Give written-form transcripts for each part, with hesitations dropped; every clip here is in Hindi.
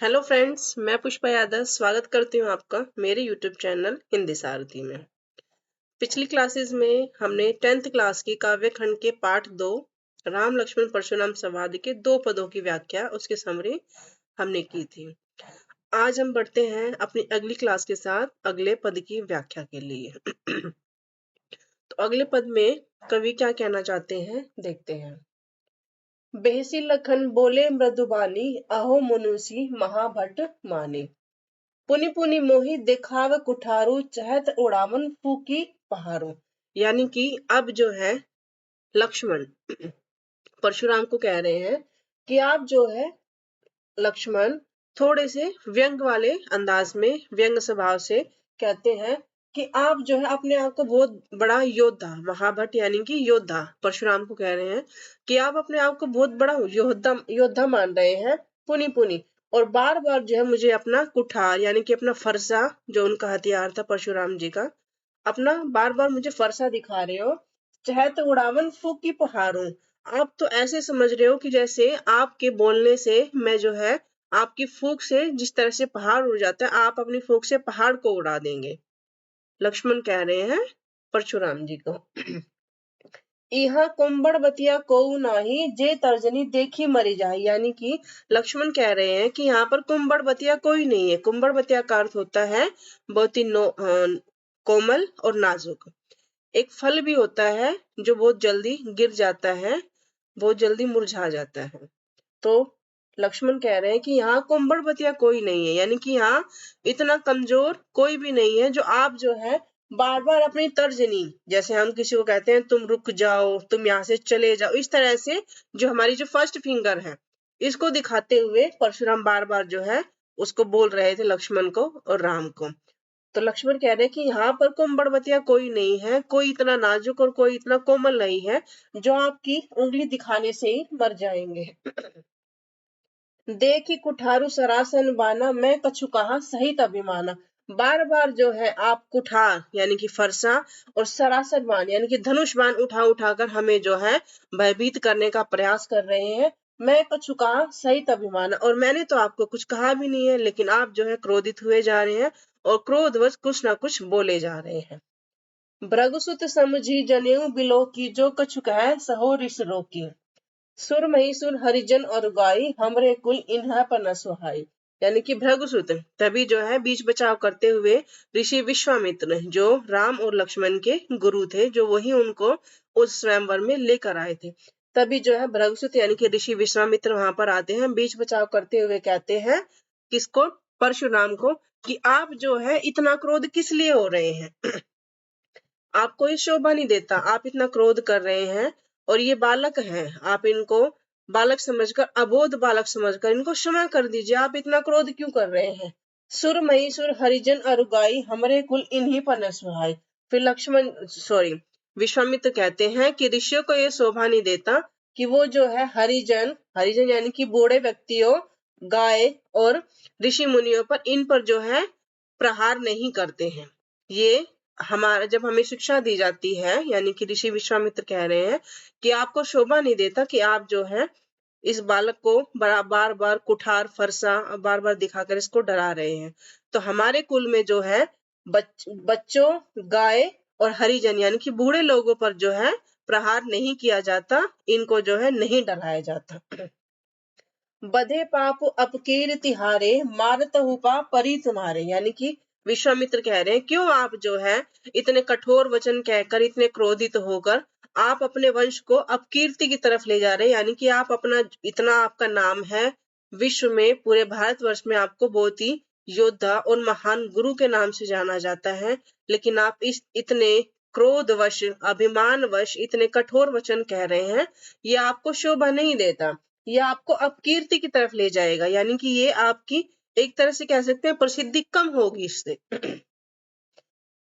हेलो फ्रेंड्स, मैं पुष्पा यादव स्वागत करती हूँ आपका मेरे यूट्यूब चैनल हिंदी सारथी में। पिछली क्लासेस में हमने 10th क्लास की काव्य खंड के पाठ 2 राम लक्ष्मण परशुराम संवाद के 2 पदों की व्याख्या उसकी समरी हमने की थी। आज हम बढ़ते हैं अपनी अगली क्लास के साथ अगले पद की व्याख्या के लिए। तो अगले पद में कवि क्या कहना चाहते हैं देखते हैं। बेहसी लखन बोले मृदुबानी अहो मनुषी महाभट माने। पुनि पुनि मोहि दिखाव कुठारू चहत उड़ावन फूकी पहाड़ो। यानी कि अब जो है लक्ष्मण परशुराम को कह रहे हैं कि आप जो है लक्ष्मण थोड़े से व्यंग वाले अंदाज में व्यंग स्वभाव से कहते हैं कि आप जो है अपने आप को बहुत बड़ा योद्धा महाभट यानी कि योद्धा परशुराम को कह रहे हैं कि आप अपने आप को बहुत बड़ा योद्धा मान रहे हैं पुनि पुनि और बार बार जो है मुझे अपना कुठार यानी कि अपना फरसा जो उनका हथियार था परशुराम जी का अपना बार बार मुझे फरसा दिखा रहे हो चाहे तो उड़ावन फूकी पहाड़ों। आप तो ऐसे समझ रहे हो कि जैसे आपके बोलने से मैं जो है आपकी फूंक से जिस तरह से पहाड़ उड़ जाता है आप अपनी फूंक से पहाड़ को उड़ा देंगे। लक्ष्मण कह रहे हैं परशुराम जी को। इहा कुंबड़ बतिया कोऊ नाही जे तर्जनी देखी मरी जाए। यानी कि लक्ष्मण कह रहे हैं कि यहाँ पर कुंबड़ बतिया कोई नहीं है। कुंबड़ बतिया का अर्थ होता है बहुत ही कोमल और नाजुक। एक फल भी होता है जो बहुत जल्दी गिर जाता है, बहुत जल्दी मुरझा जाता है। तो लक्ष्मण कह रहे हैं कि यहाँ कुंबड़ बतिया कोई नहीं है, यानी कि यहाँ इतना कमजोर कोई भी नहीं है जो आप जो है बार बार अपनी तर्जनी जैसे हम किसी को कहते हैं तुम रुक जाओ, तुम यहाँ से चले जाओ, इस तरह से जो हमारी जो फर्स्ट फिंगर है इसको दिखाते हुए परशुराम बार बार जो है उसको बोल रहे थे लक्ष्मण को और राम को। तो लक्ष्मण कह रहे हैं कि यहाँ पर कुंबड़ बतिया कोई नहीं है, कोई इतना नाजुक और कोई इतना कोमल नहीं है जो आपकी उंगली दिखाने से ही मर जाएंगे। देखी कुठारू सरासन बाना मैं कछु कहा सहित अभिमाना। बार बार जो है आप कुठार यानी कि फरसा और सरासन बाण यानी कि धनुष बाण उठा उठाकर हमें जो है भयभीत करने का प्रयास कर रहे हैं। मैं कछु कहा सहित अभिमाना और मैंने तो आपको कुछ कहा भी नहीं है लेकिन आप जो है क्रोधित हुए जा रहे हैं और क्रोधवश कुछ ना कुछ बोले जा रहे हैं। भृगुसुत समझी जनेऊ बिलो की जो कछु कह सहो रिस रोकी। सुर महिसुर हरिजन और गाई हमरे कुल इन्हा पर न सुहाई। यानी कि भृगुसुत तभी जो है बीच बचाव करते हुए ऋषि विश्वामित्र जो राम और लक्ष्मण के गुरु थे, जो वही उनको उस स्वयंवर में लेकर आए थे, तभी जो है भृगुसुत यानी कि ऋषि विश्वामित्र वहां पर आते हैं, बीच बचाव करते हुए कहते हैं किसको? परशुराम को, कि आप जो है इतना क्रोध किस लिए हो रहे हैं? आपको ये शोभा नहीं देता, आप इतना क्रोध कर रहे हैं और ये बालक हैं, आप इनको बालक समझकर अबोध बालक समझकर इनको क्षमा कर दीजिए, आप इतना क्रोध क्यों कर रहे हैं? सुर मई सुर हरिजन अरुगाई हमरे कुल इन्हीं पर न सुहाई। फिर लक्ष्मण विश्वामित्र कहते हैं कि ऋषियों को ये शोभा नहीं देता कि वो जो है हरिजन हरिजन यानी कि बूढ़े व्यक्तियों, गाय और ऋषि मुनियों पर इन पर जो है प्रहार नहीं करते हैं। ये हमारा जब हमें शिक्षा दी जाती है यानी कि ऋषि विश्वामित्र कह रहे हैं कि आपको शोभा नहीं देता कि आप जो है इस बालक को बार बार कुठार फरसा बार बार दिखाकर इसको डरा रहे हैं। तो हमारे कुल में जो है बच्चों, गाय और हरिजन यानी कि बूढ़े लोगों पर जो है प्रहार नहीं किया जाता, इनको जो है नहीं डराया जाता। बधे पाप अपकीर तिहारे मारत हुपा परी तुम्हारे। यानी कि विश्वामित्र कह रहे हैं क्यों आप जो है इतने कठोर वचन कहकर इतने क्रोधित होकर आप अपने वंश को अपकीर्ति की तरफ ले जा रहे हैं। यानी कि आप अपना इतना आपका नाम है विश्व में, पूरे भारतवर्ष में आपको बहुत ही योद्धा और महान गुरु के नाम से जाना जाता है, लेकिन आप इस इतने क्रोधवश अभिमानवश इतने कठोर वचन कह रहे हैं, ये आपको शोभा नहीं देता, ये आपको अपकीर्ति की तरफ ले जाएगा। यानी कि ये आपकी एक तरह से कह सकते हैं प्रसिद्धि कम होगी इससे।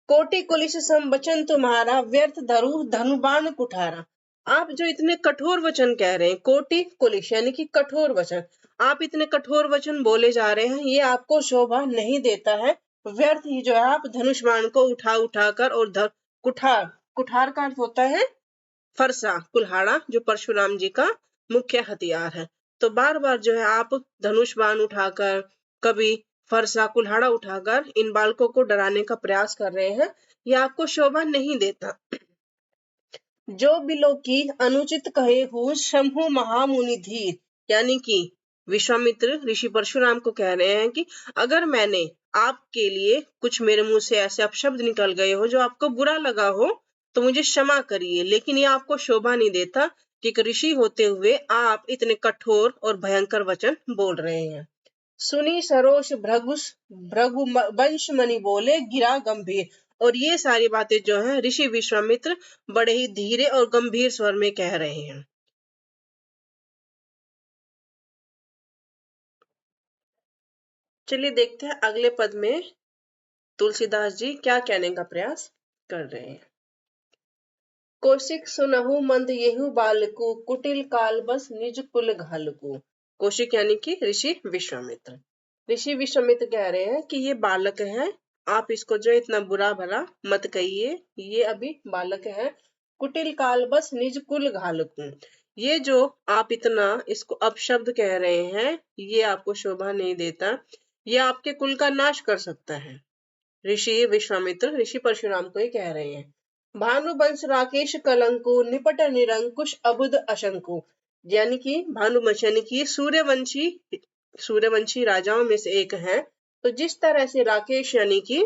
कोटि कुलिश सम वचन तुम्हारा व्यर्थ धरु धनुबान कुठारा। आप जो इतने कठोर वचन कह रहे हैं, कोटि कुलिश यानी कि कठोर वचन, आप इतने कठोर वचन बोले जा रहे हैं, ये आपको शोभा नहीं देता है। व्यर्थ ही जो है आप धनुष बाण को उठा उठाकर और कुठार कुठार का अर्थ होता है फरसा, कुल्हाड़ा, जो परशुराम जी का मुख्य हथियार है। तो बार बार जो है आप धनुष बाण उठाकर कभी फरसा कुल्हाड़ा उठाकर इन बालकों को डराने का प्रयास कर रहे हैं, यह आपको शोभा नहीं देता। जो बिलो की अनुचित कहे हूँ शंभु महामुनि धीर, यानी कि विश्वामित्र ऋषि परशुराम को कह रहे हैं कि अगर मैंने आपके लिए कुछ मेरे मुंह से ऐसे अपशब्द निकल गए हो जो आपको बुरा लगा हो तो मुझे क्षमा करिए, लेकिन ये आपको शोभा नहीं देता कि एक ऋषि होते हुए आप इतने कठोर और भयंकर वचन बोल रहे हैं। सुनी सरोष भृगु वंश मणि बोले गिरा गंभीर, और ये सारी बातें जो है ऋषि विश्वामित्र बड़े ही धीरे और गंभीर स्वर में कह रहे हैं। चलिए देखते हैं अगले पद में तुलसीदास जी क्या कहने का प्रयास कर रहे हैं। कौशिक सुनहु मंद येहु बालकु कुटिल काल बस निज कुल घालकु। कौशिक यानी कि ऋषि विश्वामित्र। ऋषि विश्वामित्र कह रहे हैं कि ये बालक है, आप इसको जो इतना बुरा भला मत कहिए, ये अभी बालक है। कुटिल काल बस निज कुल घालकु, ये जो आप इतना इसको अपशब्द कह रहे हैं ये आपको शोभा नहीं देता, ये आपके कुल का नाश कर सकता है। ऋषि विश्वामित्र ऋषि परशुराम को ही कह रहे हैं। भानुवंश राकेश कलंकु निपट निरंकुश अबुद अशंकु, यानी कि भानुवंश यानी कि सूर्यवंशी राजाओं में से एक है। तो जिस तरह से राकेश यानी कि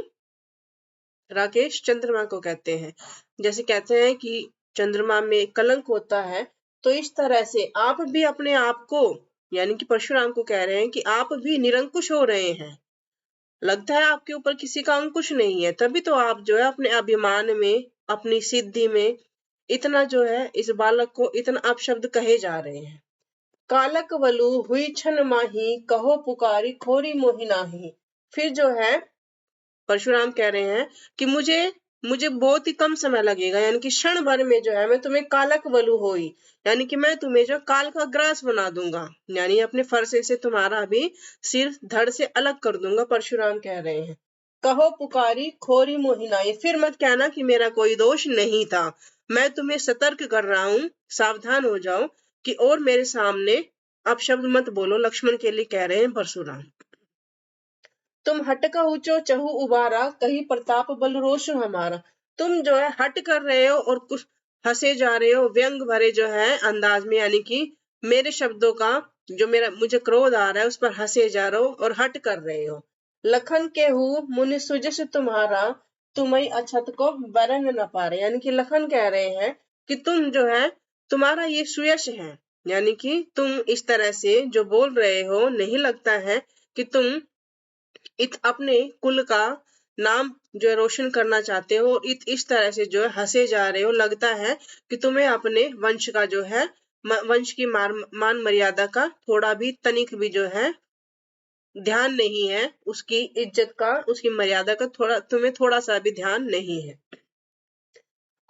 राकेश चंद्रमा को कहते हैं, जैसे कहते हैं कि चंद्रमा में कलंक होता है, तो इस तरह से आप भी अपने आप को यानी कि परशुराम को कह रहे हैं कि आप भी निरंकुश हो रहे हैं। लगता है आपके ऊपर किसी का अंकुश नहीं है, तभी तो आप जो है अपने अभिमान में अपनी सिद्धि में इतना जो है इस बालक को इतना अपशब्द कहे जा रहे हैं। कालक वलु हुई छन माही कहो पुकारी खोरी मोहि नाही। फिर जो है परशुराम कह रहे हैं कि मुझे मुझे बहुत ही कम समय लगेगा, यानी कि क्षण भर में जो है मैं तुम्हें कालक वलु होई, यानी कि मैं तुम्हें जो काल का ग्रास बना दूंगा, यानी अपने फरसे से तुम्हारा भी सिर धड़ से अलग कर दूंगा। परशुराम कह रहे हैं कहो पुकारी खोरी मोहिनाई, फिर मत कहना कि मेरा कोई दोष नहीं था, मैं तुम्हें सतर्क कर रहा हूं, सावधान हो जाओ कि और मेरे सामने अपशब्द मत बोलो। लक्ष्मण के लिए कह रहे हैं परशुराम। तुम हट का ऊंचो चहु उबारा कही प्रताप बल रोष हमारा। तुम जो है हट कर रहे हो और कुछ हंसे जा रहे हो व्यंग भरे जो है अंदाज में, यानी कि मेरे शब्दों का जो मेरा मुझे क्रोध आ रहा है उस पर हंसे जा रहे हो और हट कर रहे हो। लखन के हु मुनि सुजस तुम्हारा तुम्हें अछत को बरन न पारे, यानी कि लखन कह रहे हैं कि तुम जो है तुम्हारा ये सुयश है, यानी कि तुम इस तरह से जो बोल रहे हो नहीं लगता है कि तुम अपने कुल का नाम जो है रोशन करना चाहते हो, और इस तरह से जो है हंसे जा रहे हो। लगता है कि तुम्हें अपने वंश का जो है वंश की मान मर्यादा का थोड़ा भी तनिक भी जो है ध्यान नहीं है, उसकी इज्जत का उसकी मर्यादा का तुम्हें थोड़ा सा भी ध्यान नहीं है।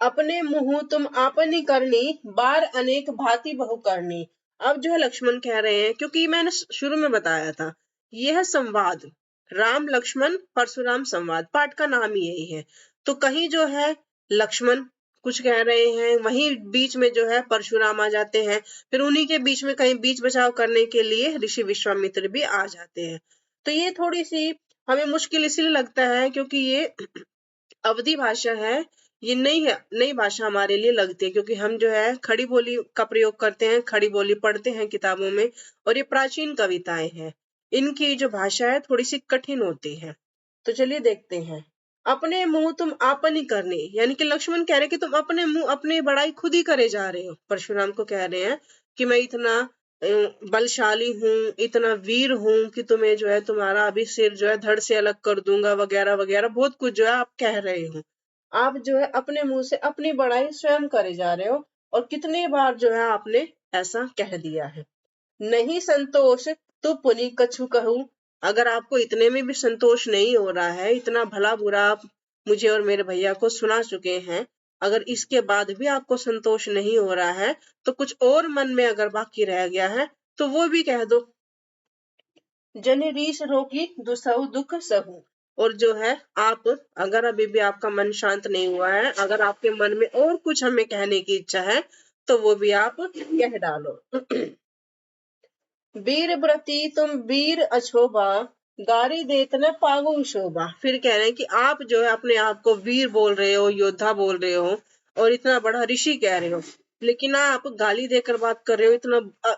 अपने मुंह तुम आपनी करनी बार अनेक भांति बहु करनी। अब जो है लक्ष्मण कह रहे हैं, क्योंकि मैंने शुरू में बताया था यह संवाद राम लक्ष्मण परशुराम संवाद पाठ का नाम ही यही है। तो कहीं जो है लक्ष्मण कुछ कह रहे हैं, वहीं बीच में जो है परशुराम आ जाते हैं, फिर उन्हीं के बीच में कहीं बीच बचाव करने के लिए ऋषि विश्वामित्र भी आ जाते हैं। तो ये थोड़ी सी हमें मुश्किल इसलिए लगता है क्योंकि ये अवधि भाषा है, ये नई भाषा हमारे लिए लगती है, क्योंकि हम जो है खड़ी बोली का प्रयोग करते हैं, खड़ी बोली पढ़ते हैं किताबों में, और ये प्राचीन कविताएं हैं, इनकी जो भाषा है थोड़ी सी कठिन होती है। तो चलिए देखते हैं। अपने मुंह तुम आपनी करनी, यानी कि लक्ष्मण कह रहे कि तुम अपने मुंह अपनी बड़ाई खुद ही करे जा रहे हो। परशुराम को कह रहे हैं कि मैं इतना बलशाली हूँ, इतना वीर हूँ कि तुम्हें जो है तुम्हारा अभी सिर जो है धड़ से अलग कर दूंगा, वगैरह वगैरह बहुत कुछ जो है आप कह रहे हो। आप जो है अपने मुंह से अपनी बड़ाई स्वयं करे जा रहे हो, और कितनी बार जो है आपने ऐसा कह दिया है। नहीं संतोष तो पुनि कछु कहूं, अगर आपको इतने में भी संतोष नहीं हो रहा है, इतना भला बुरा आप मुझे और मेरे भैया को सुना चुके हैं, अगर इसके बाद भी आपको संतोष नहीं हो रहा है तो कुछ और मन में अगर बाकी रह गया है तो वो भी कह दो। जन रीस रोकी दुसहु दुख सहु, और जो है आप अगर अभी भी आपका मन शांत नहीं हुआ है, अगर आपके मन में और कुछ हमें कहने की इच्छा है तो वो भी आप कह डालो। वीर व्रती तुम वीर अछोबा गारी देत न पागु शोभा। फिर कह रहे हैं कि आप जो है अपने आप को वीर बोल रहे हो, योद्धा बोल रहे हो और इतना बड़ा ऋषि कह रहे हो, लेकिन आप गाली देकर बात कर रहे हो,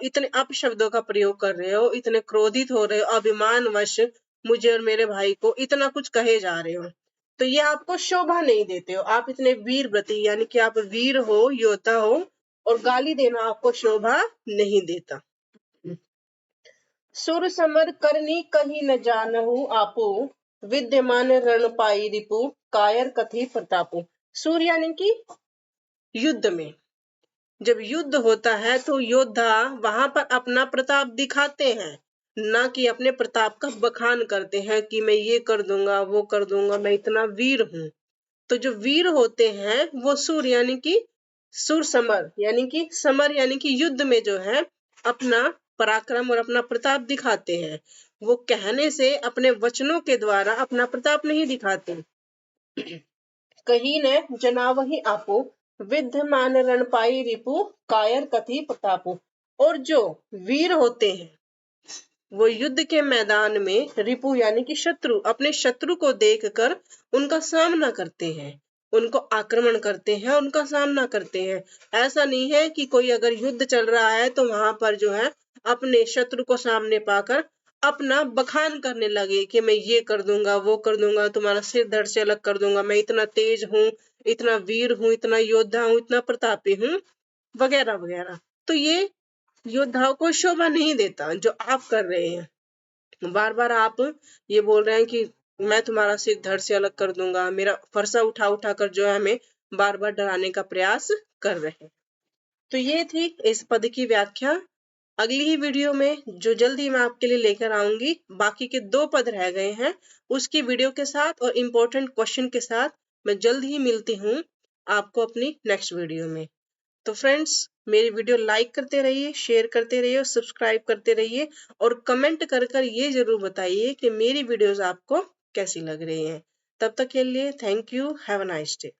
इतने अपशब्दों का प्रयोग कर रहे हो, इतने क्रोधित हो रहे हो, अभिमानवश मुझे और मेरे भाई को इतना कुछ कहे जा रहे हो, तो ये आपको शोभा नहीं देते हो। आप इतने वीर व्रती यानी कि आप वीर हो, योद्धा हो, और गाली देना आपको शोभा नहीं देता। सुर समर करनी कहीं न जानहु आपो, विद्यमान रण पाई रिपु, कायर कथी प्रतापु। सुर यानी कि युद्ध में, जब युद्ध होता है तो योद्धा वहां पर अपना प्रताप दिखाते हैं, ना कि अपने प्रताप का बखान करते हैं कि मैं ये कर दूंगा, वो कर दूंगा, मैं इतना वीर हूं। तो जो वीर होते हैं वो सुर यानी कि सुर समर यानी कि युद्ध में जो है अपना पराक्रम और अपना प्रताप दिखाते हैं। वो कहने से, अपने वचनों के द्वारा अपना प्रताप नहीं दिखाते। कही ने जनावहि आपो, विद्यमान रण पाई रिपु, कायर कथी प्रतापु। और जो वीर होते हैं वो युद्ध के मैदान में रिपु यानी कि शत्रु, अपने शत्रु को देखकर उनका सामना करते हैं, उनको आक्रमण करते हैं, उनका सामना करते हैं। ऐसा नहीं है कि कोई अगर युद्ध चल रहा है तो वहां पर जो है अपने शत्रु को सामने पाकर अपना बखान करने लगे कि मैं ये कर दूंगा, वो कर दूंगा, तुम्हारा सिर धड़ से अलग कर दूंगा, मैं इतना तेज हूँ, इतना वीर हूँ, इतना योद्धा हूँ, इतना प्रतापी हूँ, वगैरह वगैरह। तो ये योद्धाओं को शोभा नहीं देता जो आप कर रहे हैं। बार बार आप ये बोल रहे हैं कि मैं तुम्हारा सिर धड़ से अलग कर दूंगा, मेरा फरसा उठा उठा कर जो है हमें बार बार डराने का प्रयास कर रहे हैं। तो ये थी इस पद की व्याख्या। अगली ही वीडियो में जो जल्दी मैं आपके लिए लेकर आऊंगी, बाकी के 2 पद रह गए हैं उसकी वीडियो के साथ और इम्पोर्टेंट क्वेश्चन के साथ मैं जल्द ही मिलती हूँ आपको अपनी नेक्स्ट वीडियो में। तो फ्रेंड्स, मेरी वीडियो लाइक करते रहिए, शेयर करते रहिए, सब्सक्राइब करते रहिए और कमेंट कर कर ये जरूर बताइए कि मेरी वीडियोस आपको कैसी लग रही हैं। तब तक के लिए thank you, have a nice day.